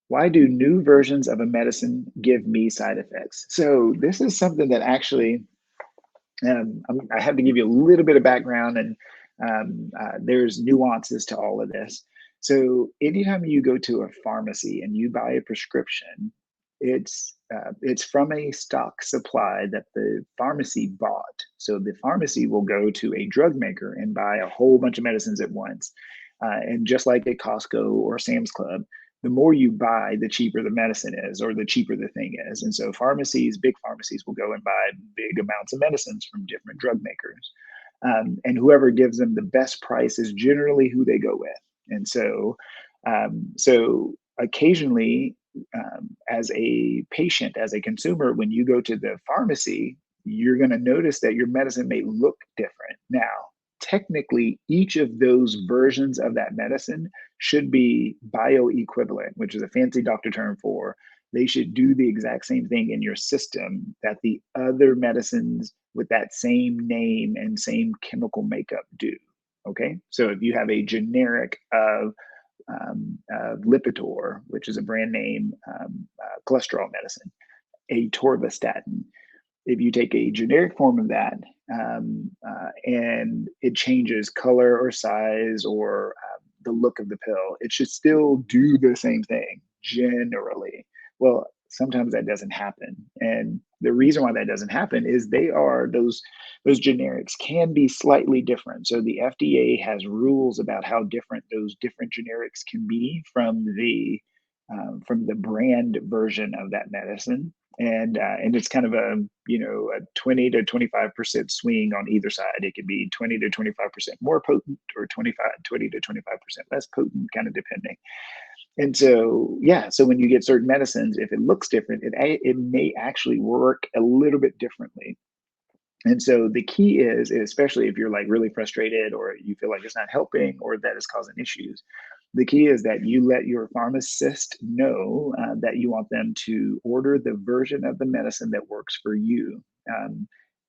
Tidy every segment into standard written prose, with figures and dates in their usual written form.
Why do new versions of a medicine give me side effects? So this is something that actually I have to give you a little bit of background, and there's nuances to all of this. So anytime you go to a pharmacy and you buy a prescription, it's from a stock supply that the pharmacy bought. So the pharmacy will go to a drug maker and buy a whole bunch of medicines at once. And just like at Costco or Sam's Club, the more you buy, the cheaper the medicine is, or the cheaper the thing is. And so pharmacies, big pharmacies, will go and buy big amounts of medicines from different drug makers. And whoever gives them the best price is generally who they go with. And so occasionally, as a patient, as a consumer, when you go to the pharmacy, you're going to notice that your medicine may look different. Now, technically, each of those versions of that medicine should be bioequivalent, which is a fancy doctor term for they should do the exact same thing in your system that the other medicines with that same name and same chemical makeup do. Okay. So if you have a generic of Lipitor, which is a brand name cholesterol medicine, a torvastatin, if you take a generic form of that and it changes color or size or the look of the pill, it should still do the same thing generally. Well, sometimes that doesn't happen, and the reason why that doesn't happen is those generics can be slightly different. So the FDA has rules about how different those different generics can be from the brand version of that medicine, and it's kind of a 20 to 25% swing on either side. It could be 20 to 25% more potent, or 20 to 25% less potent, kind of depending. And so, yeah, so when you get certain medicines, if it looks different, it may actually work a little bit differently. And so the key is, especially if you're like really frustrated or you feel like it's not helping or that it's causing issues, the key is that you let your pharmacist know that you want them to order the version of the medicine that works for you.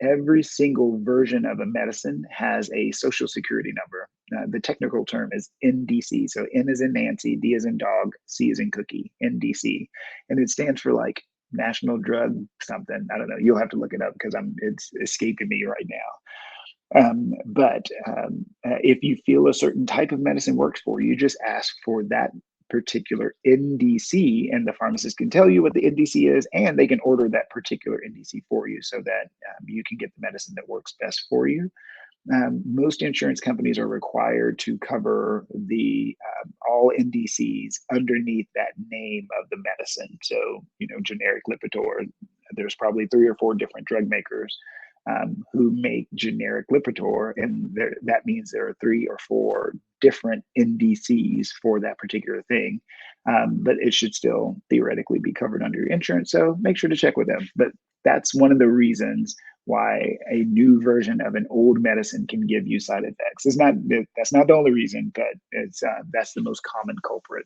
Every single version of a medicine has a social security number. The technical term is NDC. So N is in Nancy, D is in dog, C is in cookie, NDC. And it stands for like national drug something. I don't know. You'll have to look it up because it's escaping me right now. But if you feel a certain type of medicine works for you, just ask for that particular NDC, and the pharmacist can tell you what the NDC is, and they can order that particular NDC for you so that you can get the medicine that works best for you. Most insurance companies are required to cover the all NDCs underneath that name of the medicine. So, generic Lipitor, there's probably 3 or 4 different drug makers who make generic Lipitor, and that means there are 3 or 4 different NDCs for that particular thing. But it should still theoretically be covered under your insurance. So make sure to check with them. But that's one of the reasons why a new version of an old medicine can give you side effects. That's not the only reason, but that's the most common culprit.